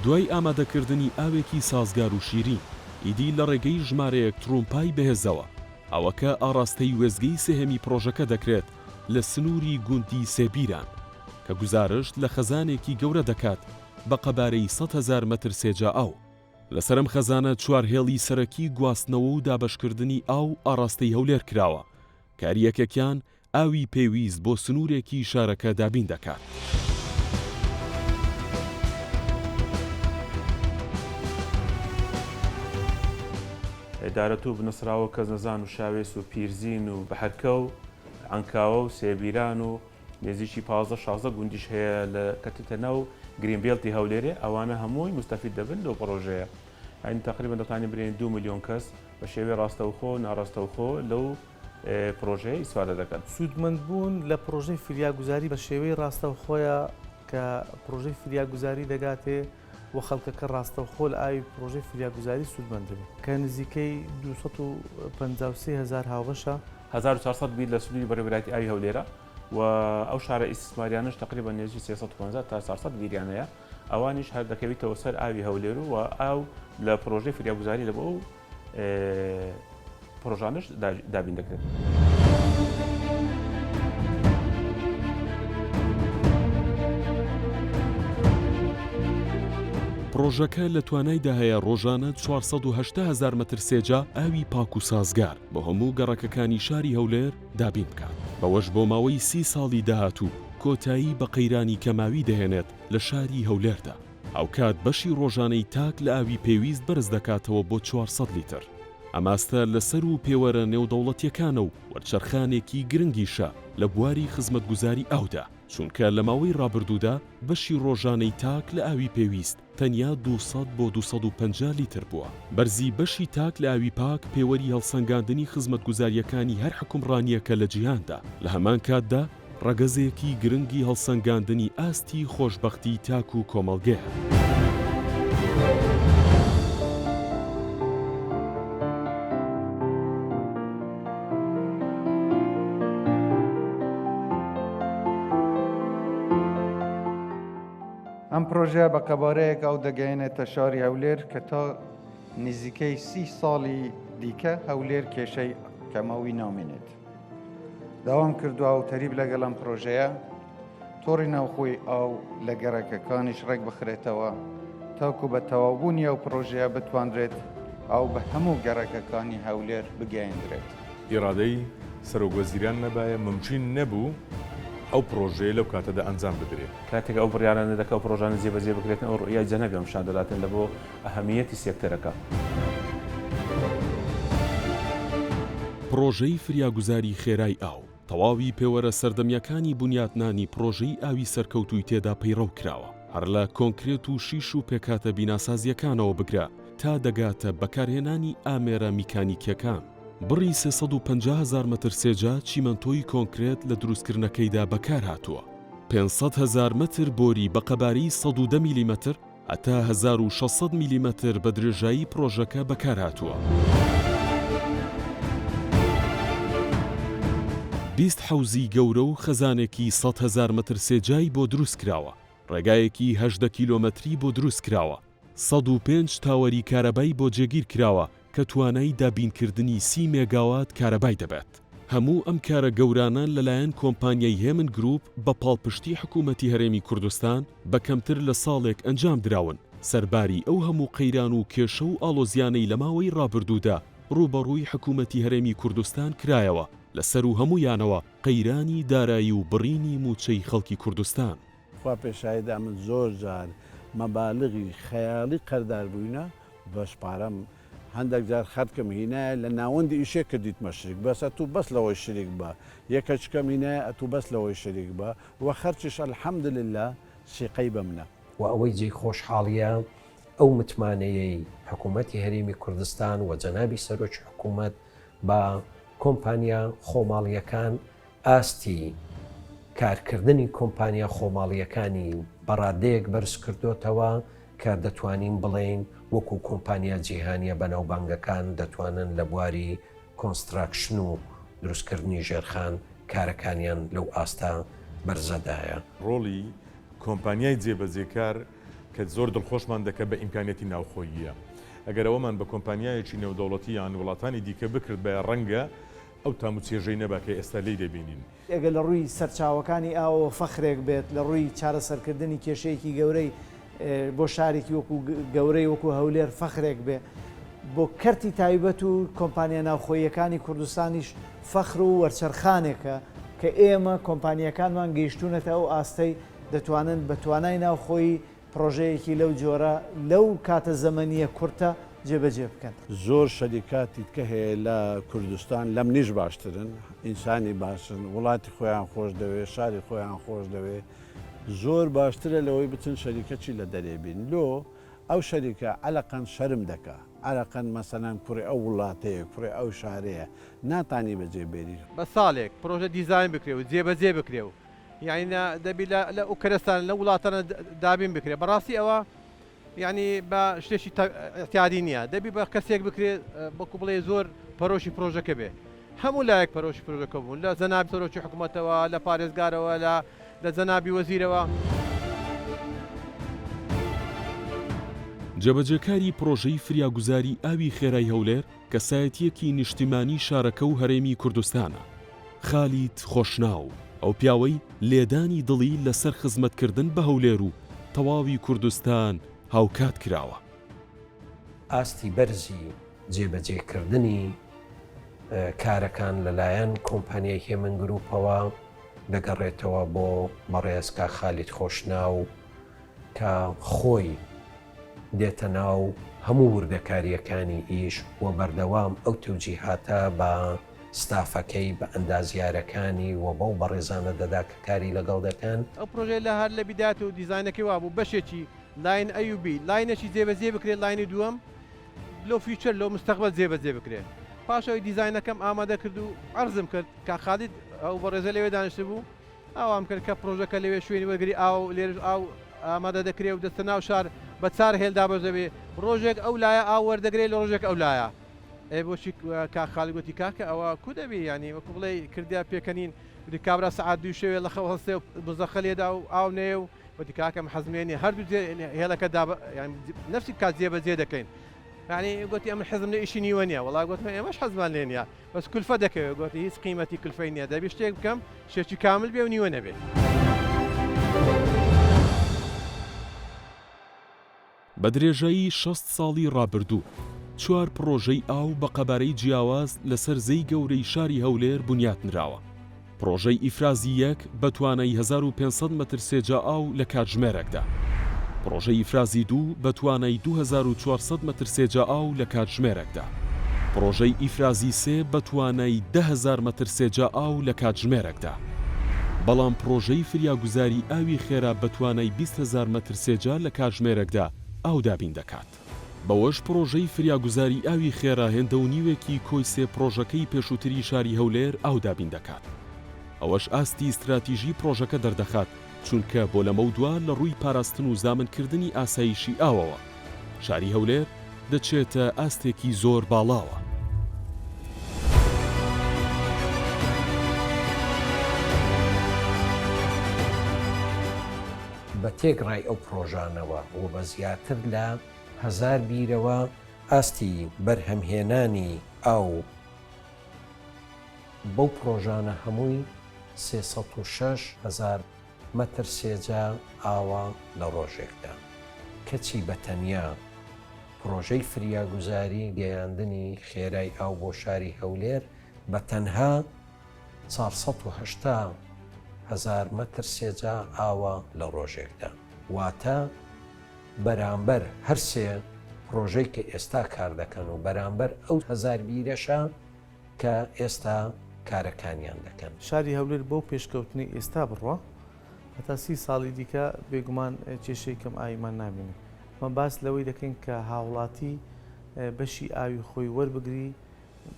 دوای ئامادەکردنی ئاوێکی سازگار و شیرین ئیدی لە ڕێگەی ژمارەیەک ترومپای بەهێزەوە ئەوەکە ئاڕاستەی وێزگەی سێهەمی پرۆژەکە دەکرێت لە سنووری گوندی سێبیران کە گوزارشت لە خەزانێکی گەورە دەکات بە قەبارەی 100,000 متر سێجا ئاو. لەسەرم خەزانە 4 هێڵی سەرەکی گواستنەوە و دابەشکردنی ئاو ئاڕاستەی هەولێر کراوە کاریەکەکیان ئاوی پێویست بۆ سنوورێکی شارەکە دابین دەکات. ئێدارەت و بنەسراوە کەس نەزان و شاوێس و پیرزین و بەحەرکە و ئەنکاوە و سێبیران و نێزییکی 15-16 گوندیش هەیە لە کەتتەنە و گرینبێڵتی هەولێرێ ئەوانە هەمووی مستەفید دەبن لەو پرۆژەیە. ئەین تقریبا دەتوانین برێن 2 میلیۆن کەس بە شێوەی ڕاستەوخۆ ناڕاستەوخۆ لەو پرۆژەیە ئیسفادە دەکەن. سوودمەندبوون لە پرۆژەی فریاگوزاری بە شێوەی ڕاستەوخۆیە کە پرۆژەی فریاگوزاری دەگاتێ و خەڵکەکە ڕاستەوخۆ لە ئاوی پرۆژەی فریاگوزاری سوودمەند دەبێت کە نزیکەی 253,000 هاوبەشە 1400 بیت لە سنووری بەڕێوەبەرایەتی ئاوی هەولێرە و ئەو شارە ئیسماریانش تقریبا نێزی 350 تا 400 بیریانەیە ئەوانیش هەر دەکەویتەوە سەر ئاوی هەولێر و ئاو لە پرۆژەی فریاگوزاری لە بۆ ئەو پرۆژانش دابین دەکرێت. پرۆژەکە لە توانایدا هەیە ڕۆژانە 480,000 متر سێجا ئاوی پاک و سازگار بۆ هەموو گەڕەکەکانی شاری هەولێر دابین بکات. بەوەش بۆ ماوەی 30 ساڵی داهاتوو کۆتایی بە قەیرانی کەماوی دەهێنێت لە شاری هەولێردا. ئەو کات بەشی ڕۆژانەی تاک لە ئاوی پێویست بەرز دەکاتەوە بۆ 400 لیتر. ئەماستە لەسەر و پێوەرە نێودەوڵەتیەکانە و وەرچەرخانێکی گرنگیشە لە بواری خزمەتگوزاری ئاودا چونکە لە ماوەی ڕابردوودا بەشی ڕۆژانەی تاک لە ئاوی پێویست تەنیا 200 بۆ 250 لیتر بووە. بەرزی بەشی تاک لە ئاوی پاک پێوەری هەڵسەنگاندنی خزمەتگوزاریەکانی هەر حکومڕانیەکە لە جیهاندا لە هەمان کاتدا ڕەگەزێکی گرنگی هەڵسەنگاندنی ئاستی خۆشبەختی تاک و کۆمەڵگەیە. ئەم پرۆژە بە قەبارەیەک ئەو دەگەێنێتە شاری هەولێر کە تا نزیکەی 30 ساڵی دیکە هەولێر کێشەی کەمەوی نامێنێت. داوام کردووە و تەریب لەگەڵ ئەم پرۆژەیە تۆڕی ناوخۆی ئاو لە گەڕەکەکانیش ڕێک بخرێتەوە تاکو بە تەواوبوونی ئەو پرۆژەیە بتوانرێت ئەو بە هەموو گەڕەکەکانی هەولێر بگەیەندرێت. ئێرادەی سەرۆکوەزیران نەبایە ممکن نەبوو ئەو پرۆژەیە لەو کاتەدا ئەنجام بدرێت. کاتێک ئەو بڕیارانە دەکە ئەو پرۆژانە جێبەجێ بکرێتن ئەو ڕوئیای جەنەبێ شان دەداتن لە بۆ ئەهەمیەتی سێکتەرەکە. پرۆژەی فریاگوزاری خێرای ئاو تەواوی پێوەرە سەردەمیەکانی بنیاتنانی پرۆژەی ئاوی سەرکەوتووی تێدا پەیڕەو کراوە هەر لە کۆنکرێت و شیش و پێکاتە بیناسازیەکانەوە بگرە تا دەگاتە بەکارهێنانی ئامێرە میکانیکیەکان. بڕی 350,000 متر سێجا چیمەنتۆی کۆنکرێت لە دروستکردنەکەیدا بەکار هاتووە. 500,000 متر بۆری بە قەباری 110 میلیمتر هەتا 1600 میلیمتر بە درێژایی پرۆژەکە بەکار هاتووە. 20 حەوزی گەورە و خەزانێکی 100,000 متر سێجای بۆ دروست کراوە. ڕێگایەکی 18 کیلۆمەتری بۆ دروست کراوە. 105 تاوەری کارەبای بۆ جێگیر کراوە کە توانای دابینکردنی 30 مێگاوات کارەبای دەبێت. هەموو ئەم کارە گەورانە لەلایەن کۆمپانیای هێمن گروپ بە پاڵپشتی حکوومەتی هەرێمی کوردستان بە کەمتر لە ساڵێک ئەنجام دراون. سەرباری ئەو هەموو قەیران و کێشە و ئاڵۆزیانەی لە ماوەی ڕابردوودا ڕوبەڕووی حکوومەتی هەرێمی کوردستان کرایەوە لەسەر و هەموویانەوە قەیرانی دارایی و بڕینی موچەی خەڵکی کوردستان. خوا پێشایدا من زۆر جار مەبالغی خەیاڵی قەردار بووینە بەش پارەم هەندێک جار خەرکەم هینایە لە ناوەندی ئیشێک کردیت مەشرێک بەس ئەتوو بەس لەوەی شریک بە یەکەچکەم هینایە ئەتوو بەس لەوەی شریک بە وە خەرچش ئەلحەمدولله سیقەی بە منە. و ئەوەی جێی خۆشحاڵیە ئەو متمانەیەی حکوومەتی هەرێمی کوردستان و جەنابی سەرۆکی حکوومەت بە کۆمپانیا خۆماڵیەکان ئاستی کارکردنی کۆمپانیا خۆماڵیەکانی بەڕادەیەک بەرز کردوتەوە کە دەتوانین بڵێن وەکو کۆمپانیا جیهانیە بەناوبانگەکان دەتوانن لە بواری کۆنستراکشن و دروستکردنی ژێرخان کارەکانیان لەو ئاستا بەرزەدایە. ڕۆڵی کۆمپانیای جێبەجێکار کە زۆر دڵخۆشمان دەکە بە ئیمکانەتی ناوخۆییە. ئەگەر ئەوەمان بە کۆمپانیایەکی نێودەوڵەتی یان وڵاتانی دیکە بکرد بە ڕەنگە ئەو تاموچێژەی نەباکە ئێستا لی دەبینین. ئەگەر لە ڕووی سەرچاوەکانی ئاوە فەخرێک بێت لە ڕووی چارەسەرکردنی کێشەیەکی گەورەی بۆ شارێکی وەکو گەورەی وەکو هەولێر فەخرێک بێ بۆ کەرتی تایبەت و کۆمپانیا ناوخۆیەکانی کوردستانیش فەخر و وەرچەرخانێکە کە ئێمە کۆمپانیەکانمان گەیشتونەتە ئەو ئاستەی دەتوانن بە توانای ناوخۆی پرۆژەیەکی لەو جۆرە لەو کاتە زەمەنیە کورتە جێبەجێ بکەن. زۆر شەریکاتی کە هەیە لە کوردستان لەم نیش باشترن، ئینسانی باشن، وڵاتی خۆیان خۆش دەوێت، شاری خۆیان خۆش دەوێت، زۆر باشترە لەوەی بچن شەریکەچی لە دەرێبین. لۆ ئەو شەریکە عەلەقەن شەرم دەکا، عەلەقەن مەسەلەن کوڕی ئەو وڵاتەیە، کوڕی ئەو شارەیە، ناتانی بەجێبێری. بە ساڵێک پرۆژە دیزاین بکرێ و جێبەجێ بکرێ و یعنی دەبی لە ئوکرستان لە وڵاتانە دابین بکرێ. بەڕاستی ئەوە یعنی بە شتێکی احتیادی نییە، دەبی بە کەسێک بکرێت بەکو بڵێ زۆر پەرۆشی پرۆژەکە بێ. هەموو لایەک پەرۆشی پرۆژەکە بوون لە جەنابی سەرۆکی حکوومەتەوە، لە پارێزگارەوە، لە جەنابی وەزیرەوە. جێبەجێکاری پرۆژەی فریاگوزاری ئاوی خێرای هەولێر کەسایەتیەکی نیشتیمانی شارەکە و هەرێمی کوردستانە. خالید خۆشناو ئەو پیاوەی لێدانی دڵی لەسەر خزمەتکردن بە هەولێر و تەواوی کوردستان هاوکات کراوە. ئاستی بەرزی جێبەجێکردنی کارەکان لەلایەن کۆمپانیای هێمن گروپەوە دەگەڕێتەوە بۆ بەڕێزکا خالید خۆشناو کە خۆی دێتە ناو هەموو وردەکاریەکانی ئیش و بەردەوام ئەو توجیهاتە بە ستافەکەی بە ئەندازیارەکانی و بەو بەڕێزانە دەدا کە کاری لەگەڵ دەکەن. ئەو پرۆژەی لە هەر لە بیدات و دیزاینەکەی وابوو بەشێکی لاین ئەیوبی لاینەکی جێبەجێ بکرێت، لاینی دووەم لۆ فیوچەر لۆ مستەقبەل جێبەجێ بکرێت. پاشەوەی دیزاینەکەم ئامادە کرد و عەرزم کرد کە خالید ئەو بەڕێزە لەوێ دانیشت بوو، ئاوام کرد کە پرۆژەکە لەوێ شوێنی وەرگری ئاو لێرش ئاو ئامادە دەکرێت و دەستە ناو شار بە چار هێلدا بەزەوێ ڕۆژێک ئەو لایە ئاو وەردەگرێت لە ڕۆژێک ئەو لایە. بۆچی کا خاڵی گوتی کاکە ئەوە کو دەبی ینی وەکو بڵێ کردیا پێکەنین وتی کابرا سەعات دوو شەوێ لە خەو هەستێ و بزەخە لێدا و ئاو نێ و وتی کاکەم حەزمێنی هەردوو هێڵەکە نفسی کات جێبەجێ دەکەین. یعنی گوتی ئەمە حەزم لە ئیشی نیوە نییە، وەڵا گوتمە ئێمەش حەزمان لێ نییە، بەس کولفە دەکەوێت. گوتی هیچ قیمەتی کلفەی نییە، دەبی شتێک بکەم شێکی کامل بێ و نیوە نەبێت. بە درێژایی 6 ساڵی ڕابردوو 4 پرۆژەی ئاو بە قەبارەی جیاواز لەسەر زەی گەورەی شاری هەولێر بنیات نراوە. پرۆژەی ئیفرازی 1 بە توانای 1500 متر سێجا ئاو لە کاتژمێرێکدا. پرۆژەی ئیفرازی 2 بە توانای 2400 متر سێجا ئاو لە کاتژمێرێکدا. پرۆژەی ئیفرازی 3 بە توانای 10,000 متر سێجا ئاو لە کاتژمێرێکدا. بەڵام پرۆژەی فریاگوزاری ئاوی خێرا بە توانای 20,000 متر سێجا لە کاتژمێرێکدا ئاو دابین دەکات. بەوەش پرۆژەی فریاگوزاری ئاوی خێرا هێندە و نیوێکی کۆی سێ پرۆژەکەی پێشووتری شاری هەولێر ئاو دابین دەکات. ئەوەش ئاستی استراتیژی پرۆژەکە دەردەخات چونکە بۆ لەمە دووار لە ڕووی پاراستن و زامنکردنی ئاسایشی ئاوەوە شاری هەولێر دەچێتە ئاستێکی زۆر باڵاوە. بە تێگڕای ئەو پرۆژانەوە و بە زیاتر لە 1000 بیرەوە ئاستی بەرهەمهێنانی ئاو بەو پرۆژانە هەمووی 306,000 مەتر سێجا ئاوە لە ڕۆژێکدا کەچی بەتەنیا پرۆژەی فریاگوزاری گەیاندنی خێرای ئاو بۆ شاری هەولێر بە تەنها 480,000 مەتر سێجا ئاوە لە ڕۆژێکدا واتە بەرامبەر هەرسێ پرۆژەی کە ئێستا کار دەکەن و بەرامبەر ئەو 1000 بیرەشە کە ئێستا کارەکانیان دەکەن. شاری هەولێر بۆ پێشکەوتنی ئێستا بڕوە هەتا 30 ساڵی دیکە بێگومان کێشەی کەم ئاویمان نامێنێ. من باس لەوەی دەکەین کە هاوڵاتی بەشی ئاوی خۆی وەربگری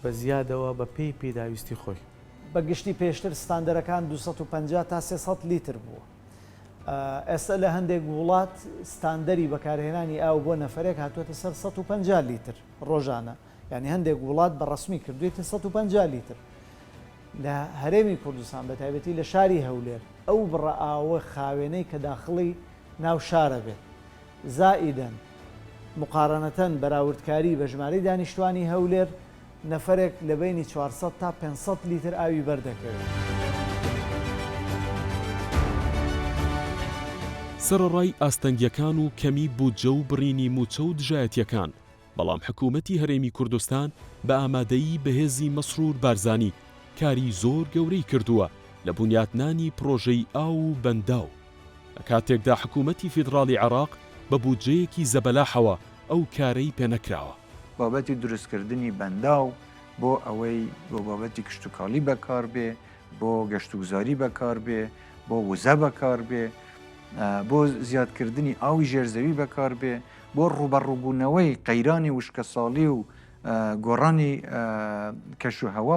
بە زیادەوە بە پێی پێداویستی خۆی. بەگشتی پێشتر ستاندەرەکان 250 تا 300 لیتر بووە. ئێستا لە هەندێک وڵات ستاندەری بەکارهێنانی ئاو بۆ نەفرێک هاتووەتە سەر 150 لیتر ڕۆژانە. یعنی هەندێک وڵات بەڕسمی کردوێتە 150 لیتر. لە هەرێمی کوردستان بە تایبەتی لە شاری هەولێر ئەو بڕە ئاوە خاوێنەی کە داخڵی ناو شارە بێت. زائیدەن مقارنەتەن بەراوردکاری بە ژمارەی دانیشتوانی هەولێر نەفرێک لە بینی 400 تا 500 لیتر ئاوی بەردەکەوێت. سەرڕای ئاستەنگیەکان و کەمی بودجە و بڕینی موچە و دژایەتیەکان بەڵام حکوومەتی هەرێمی کوردستان بە ئامادەیی بەهێزی مەسرور بارزانی کاری زۆر گەورەی کردووە لە بنیاتنانی پرۆژەی ئاو و بەنداو. لە کاتێکدا حکوومەتی فیدراڵی عێراق بە بودجەیەکی زەبەلاحەوە ئەو کارەی پێنەکراوە. بابەتی دروستکردنی بەنداو بۆ ئەوەی بۆ بابەتی کشتتوکاڵی بەکار بێ بۆ گەشتوگوزاری بەکار بێ بۆ وزە بەکار بێ بۆ زیادکردنی ئاوی ژێرزەوی بەکار بێ بۆ ڕوبەڕووبوونەوەی قەیرانی وشکە ساڵی و گۆڕانی کەشوهەوا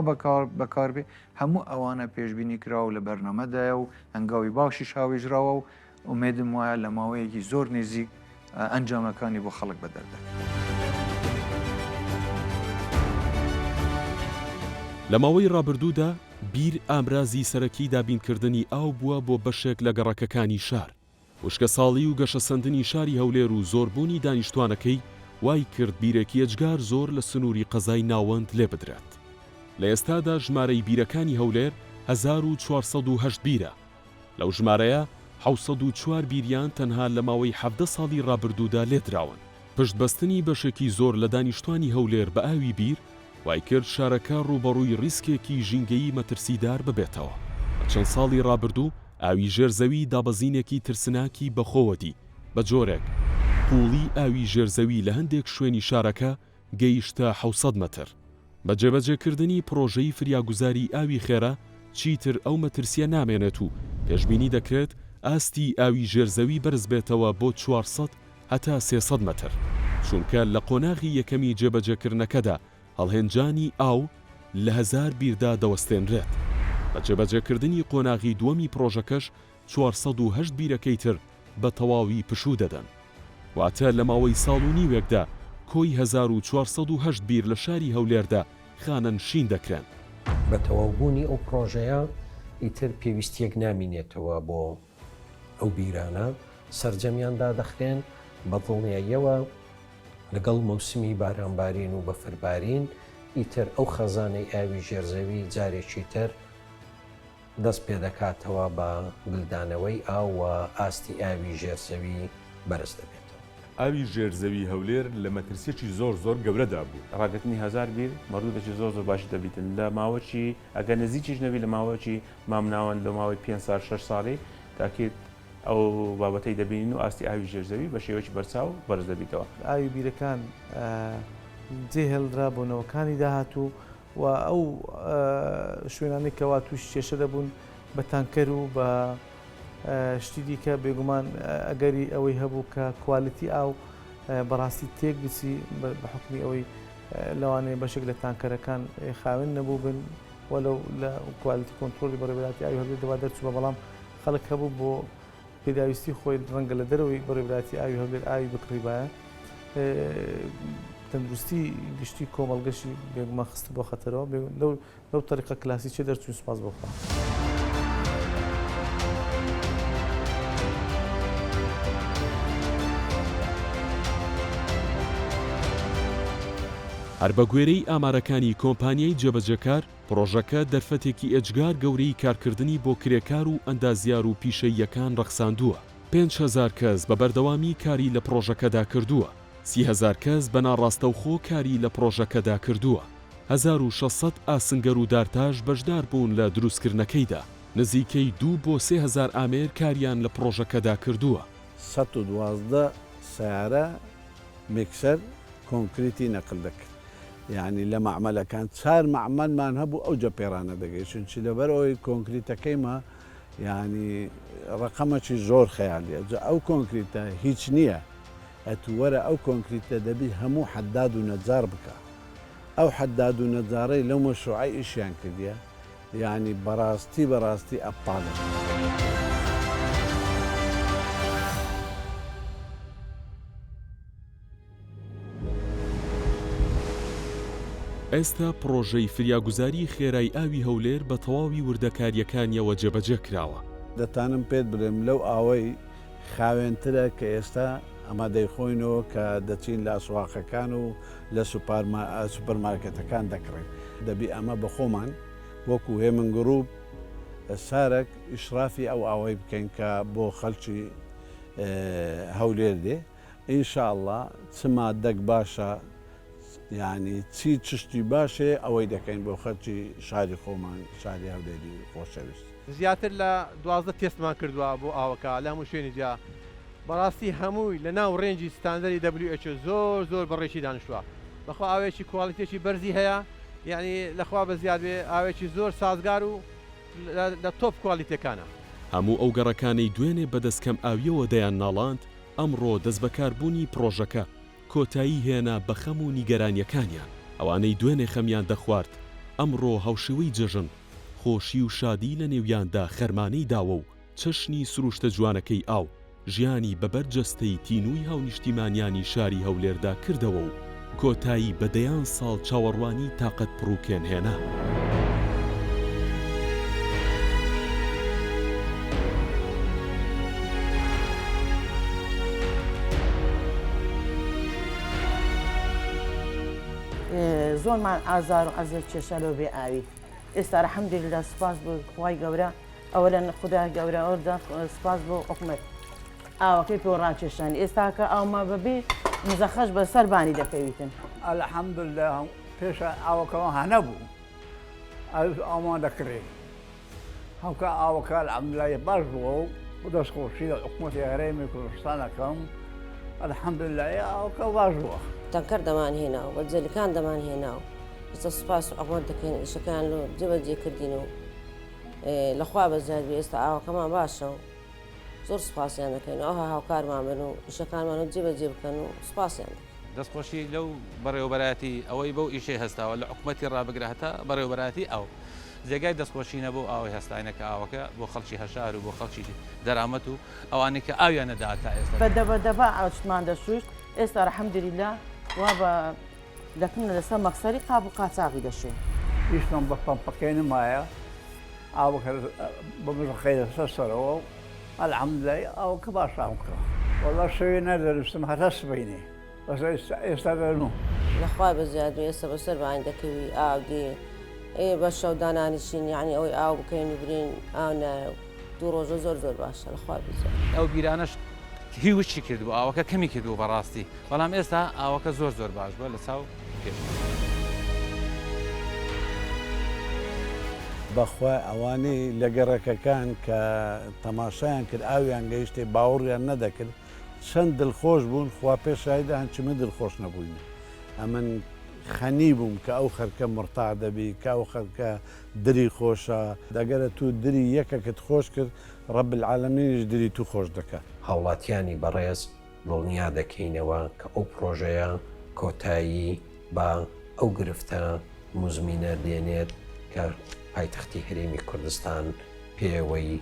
بەکار بێ هەموو ئەوانە پێشبینی کراوە لە بەرنامەدایە و هەنگاوی باشی شاوێژراوە و ئومێدم وایە لە ماوەیەکی زۆر نێزیک ئەنجامەکانی بۆ خەڵک بەدەردەکەن. لە ماوەی ڕابردوودا بیر ئامرازی سەرەکی دابینکردنی ئاو بووە بۆ بەشێک لە گەڕەکەکانی شار. وشکە ساڵی و گەشە سندنی شاری هەولێر و زۆربوونی دانیشتوانەکەی وای کرد بیرێکی ئەجگار زۆر لە سنووری قەزای ناوەند لێ بدرێت. لە ئێستادا ژمارەی بیرەکانی هەولێر 1408 بیرە. لەو ژمارەیە 704 بیریان تەنها لە ماوەی 17 ساڵی ڕابردوودا لێدراون. پشتبەستنی بەشێکی زۆر لە دانیشتوانی هەولێر بە ئاوی بیر وای کرد شارەکە ڕوبەڕووی ریسکێکی ژینگەیی مەترسیدار ببێتەوە. چەند ساڵی ڕابردوو ئاوی ژێرزەوی دابەزینێکی ترسناکی بەخۆوەدی بە جۆرێک قوڵی ئاوی ژێرزەوی لە هەندێک شوێنی شارەکە گەیشتە 600 مەتر. بە جێبەجێکردنی پرۆژەی فریاگوزاری ئاوی خێرا چیتر ئەو مەترسیە نامێنێت و پێشبینی دەکرێت ئاستی ئاوی ژێرزەوی بەرز بێتەوە بۆ 400 هەتا 300 مەتر. چونکە لە قۆناغی یەکەمی جێبەجێکردنەکەدا هەڵهێنجانی ئاو لە 1000 بیردا دەوەستێنرێت. بە جێبەجێکردنی قۆناغی دووەمی پرۆژەکەش 408 بیرەکەی تر بە تەواوی پشوو دەدەن. واتە لە ماوەی ساڵ و نیوێکدا کۆی 1408 بیر لە شاری هەولێردا خانەنشین دەکرێن. بە تەواوبوونی ئەو پرۆژەیە ئیتر پێویستیەک نامینێتەوە بۆ ئەو بیرانە سەرجەمیاندا دەخرێن بە دڵنیاییەوە لەگەڵ مەوسمی بارانبارین و بەفربارین ئیتر ئەو خەزانەی ئاوی ژێرزەوی جارێکی تر دەست پێ دەکاتەوە بە گلدانەوەی ئاوە ئاستی ئاوی ژێرزەوی بەرز دەبێتەوە. ئاوی ژێرزەوی هەولێر لە مەترسیەکی زۆر گەورەدا بوو. ڕاگەتنی 1000 بیر مەڕوودێکی زۆر باشی دەبیتن لە ماوەی ئەگەر نزیکیش نەبی لە ماوەی مامناوەن لە ماوەی 5-6 ساڵی تاکێت ئەو بابەتەی دەبینین و ئاستی ئاوی ژێرزەوی بە شێوەی بەرچاو بەرز دەبیتەوە. ئاوی بیرەکان جێ هێڵدرا بۆ نەوەکانی داهاتوو و ئەو شوێنانی کەوا تووش کێشە دەبوون بە تانکەر و بە شتی دیکە بێگومان ئەگەری ئەوەی هەبوو کە کوالیتی ئاو بەڕاستی تێک بچی بە حکمی ئەوەی لەوانەیە بەشێک لە تانکەرەکان خاوێن نەبوو بن وەلو لە کوالیتی کۆنتترۆلی بەڕێوەبەتی ئاوی هەولێر دەوا دەرچوو بە بەڵام خەڵک هەبوو بۆ پێداویستی خۆی ڕەنگە لە دەرەوەی بەڕێوەبەتی ئاوی هەولێر ئاوی بکڕیبایە تەندروستی گشتی کۆمەڵگەشی بێگومان خست بۆ خەتەرەوە لەو تەریقە کلاسی چێ دەرچوون سپاس بۆخوا. هەر بە گوێرەی ئامارەکانی کۆمپانیای جێبەجەکار پرۆژەکە دەرفەتێکی ئەجگار گەورەی کارکردنی بۆ کرێکار و ئەندازیار و پیشەییەکان ڕەخساندووە. 5,000 کەس بە بەردەوامی کاری لە پرۆژەکەدا کردووە. 30,000 کەس بە ناڕاستەوخۆ کاری لە پرۆژەکەدا کردووە. 1600 ئاسنگەر و دارتاش بەشدار بوون لە دروستکردنەکەیدا. نزیکەی 2 بۆ 3,000 ئامێر کاریان لە پرۆژەکەدا کردووە. 112 سیارە میکسەر کۆنکریتی نەقل دەکرد. یعنی لە معمەلەکان 4 معمەلمان هەبوو ئەو جەپێرانە دەگەی چونچی لەبەر ئەوەی کۆنکریتەکەیمە ینی ڕقەمەکی زۆر خەیالیە ئەو کۆنکریتە هیچ نییە ئەتووەرە ئەو کۆنکریتە دەبی هەموو حەداد و نەجار بکە ئەو حەداد و نەجارەی لەو مەشروعی ئیشیان کردیە یعنی بەڕاستی ئەپاڵە. ئێستا پرۆژەی فریاگوزاری خێرای ئاوی هەولێر بە تەواوی وردەکاریەکانیەوە جێبەجێ کراوە. دەتانم پێت بڵێم لەو ئاوەی خاوێنترە کە ئێستا ئەمە دەیخۆینەوە کە دەچین لە ئاسواقەکان و لە سوپەرمارکێتەکان دەکڕین. دەبی ئەمە بە خۆمان وەکو هێمن گروپ سارێک ئیشرافی ئەو ئاوەی بکەین کە بۆ خەڵکی هەولێر دێ ئینشاءڵڵا چ مادەک باشە یعنی چی چشتی باشێ ئەوەی دەکەین بۆ خەڵکی شاری خۆمان شاری هەولێری خۆشەویست. زیاتر لە 12 تێستمان کردووە بۆ ئاوەکە لە هەموو شوێنی جا بەڕاستی هەمووی لە ناو ڕێنجی ستاندەری WHO زۆر بەڕێشی دانیشتووە بەخوا ئاوێکی کوالیتێکی بەرزی هەیە یعنی لەخوا بە زیاد بێ ئاوێکی زۆر سازگار و لە تۆپ کوالیتەکانە. هەموو ئەو گەڕەکانەی دوێنێ بەدەستکەم ئاویەوە دەیان ناڵاند ئەمڕۆ دەست بەکاربوونی پرۆژەکە کۆتایی هێنا بە خەم و نیگەرانیەکانیان ئەوانەی دوێنێ خەمیان دەخوارد ئەمڕۆ هەوشەوەی جەژن خۆشی و شادی لە نێویاندا خەرمانەی داوە و چەشنی سروشتە جوانەکەی ئاو ژیانی بەبەرجەستەی تینووی هاونیشتیمانیانی شاری هەولێردا کردەوە و کۆتایی بەدەیان ساڵ چاوەڕوانی تاقەت پڕووکێن هێنا. زۆرمان ئازار و ئەزیێت کێشەلۆ بێ ئاوی ئێستا الحەمدولillah سپاس بۆ خوای گەورە ئەوەلەن خودای گەورە ئەوەدا سپاس بۆ حکومەت ئاوەکەی پێ ڕاکێشانی ئێستا کە ئاوما بەبێ مزەخەش بە سەربانی دەکەویتن. الحەمدولillah پێشە ئاوەکەەوە هەنەبوو ئاومان دەکرێت هەمکە ئاوەکە الحەمدولillah باش بووە و بۆ دەستخۆشی لە حکومەتی هەرێمی کوردستانەکەم الحەمدولillah ئاوەکە باش بووە. تەنکەر دەمان هێنا و بەجێلەکان دەمان هێنا و ئێستا سوپاس و ئەوان دەکەین ئیشەکان لۆ جێبەجێ کردین و لەخوا بەزیاد بێ ئێستا ئاوەکەمان باشە و زۆر سوپاسیان دەکەین و ئەوها هاوکارمان بن و ئیشەکانمان و جێبەجێ بکەن و سوپاسیان دەکەین. دەستخۆشی لەو بەڕێوەبەراتی ئەوەی بەو ئیشەی هەستاوە لە حکومەتی ڕابگرە هەتا بەڕێوەبەراتی ئەو جێگای دەستخۆشی نەبوو ئاوی هەستاینەکە ئاوەکە بۆ خەڵکی هەشار و بۆ خەڵکی دەرامەت و ئەوانەی کە ئاویان نەدا تا ئێستا بەدەبەدەبا ئاوچمان دەشوشت ئێستا الحەمدولillah وا بە دەکەنە لەسەر مەخسەری قاب و قاچاقی دەشوێن. هیچمان بە پەمپەکەی نمایە ئاوەکە بە مزەخەی لەسەر سەرەوە الحەمدولillah ئاوەکە باشام کرا وەڵا شەوێ نەدەروستم هەتا سبەینێ بەس ئێستا دەنوو لەخوا بەزیاد بێ ئێستا بەسەر بەعین دەکەوی ئاو دێ بە شەو دانانیشین یعنی ئەوەی ئاو بکەین و برین ئاو نایە و دوو ڕۆژە زۆر باشە لەخوا بزیاد. ئەو بیرانەش هیوشی کردبوو ئاوەکە کەمی کردبوو بەڕاستی بەڵام ئێستا ئاوەکە زۆر باش بووە لە چاو پێش. بەخوا ئەوانەی لە گەڕەکەکان کە تەماشایان کرد ئاویان گەیشتێ باوەڕیان نەدەکرد چەند دڵخۆش بوون خوا پێشایدا هەنچمە دڵخۆش نەبووین. ئەمن خەنی بووم کە ئەو خەرکە مرتاع دەبی کە ئەو خەرکە دری خۆشە دەگەرە تو دری یەکەکت خۆش کرد ڕەب العالەمینیش دری تو خۆش دەکات. هاوڵاتیانی بەڕێز دڵنیا دەکەینەوە کە ئەو پرۆژەیە کۆتایی بە ئەو گرفتە مزمینە دێنێت کە پایتەختی هەرێمی کوردستان پێوەی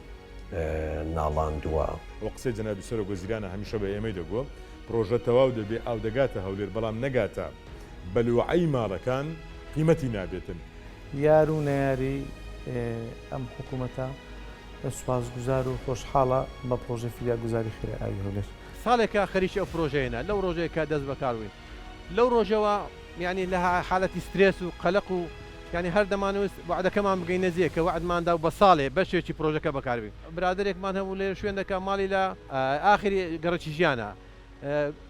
ناڵاندووە. وە قسەی جەنابی سەرۆک وەزیرانە هەمیشە بە ئێمەی دەگوت پرۆژە تەواو دەبێ ئاو دەگاتە هەولێر بەڵام نەگاتە بەلوعەی ماڵەکان قیمەتی نابێتن. یار و نەیاری ئەم حکوومەتە سوپاسگوزار و خۆشحاڵە بە پرۆژە فریاگوزاری خێرای ئاوی هەولێر. ساڵێکە خەریکی ئەو پرۆژەیەنە لەو ڕۆژەیەکە دەست بەکاروین لەو ڕۆژەوە ینی لە حالەتی سترێس و قەلق و ینی هەر دەمانویست وعدەکەمان بگەین نزیێ کە وعدماندا و بە ساڵێ بەشێکی پرۆژەکە بەکاروین. برادێکمان هەبوو لێ شوێنەکە ماڵی لە ئاخری گەڕەکی ژیانە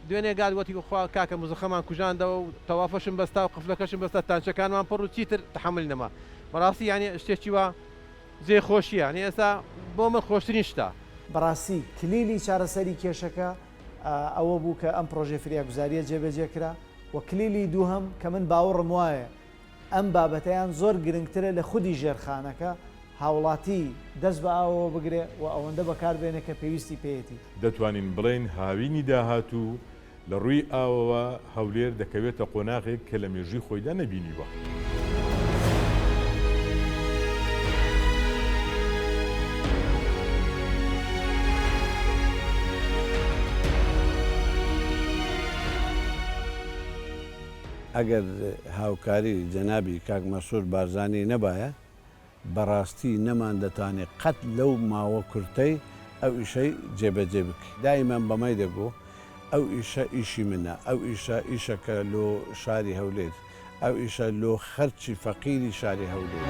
دوێنێ گادوەتی خوا کاکە مزەخەمان کوژاندەوە و تەوافەشم بەستا و قفلەکەشم بەستا تانچەکانمان پڕ و چیتر تحمل نەما بەڕاستی ینی شتێکی وە زێ خۆشیە ینی ئێستا بۆ من خۆشترین شتە. بەڕاستی کلیلی چارەسەری کێشەکە ئەوە بوو کە ئەم پرۆژێ فریاگوزاریە جێبەجێکرا و کلیلی دووهەم کە من باوەڕم وایە ئەم بابەتەیان زۆر گرنگترە لە خودی ژێرخانەکە هاوڵاتی دەست بە ئاوەوە بگرێ و ئەوەندە بەکاربێنە کە پێویستی پێیەتی. دەتوانین بڵێن هاوینی داهاتوو لە ڕووی ئاوەوە هەولێر دەکەوێتە قۆناغێک کە لە مێژووی خۆیدا نەبینیوە. ئەگەر هاوکاری جەنابی کاک مەسعود بارزانی نەبایە بەڕاستی نەمان دەتوانێت قەت لەو ماوە کورتەی ئەو ئیشەی جێبەجێ بکە. دایمان بەمای دەگۆ ئەو ئیشە ئیشی منە، ئەو ئیشە ئیشەکە لۆ شاری هەولێر، ئەو ئیشە لۆ خەرچی فەقیری شاری هەولێر.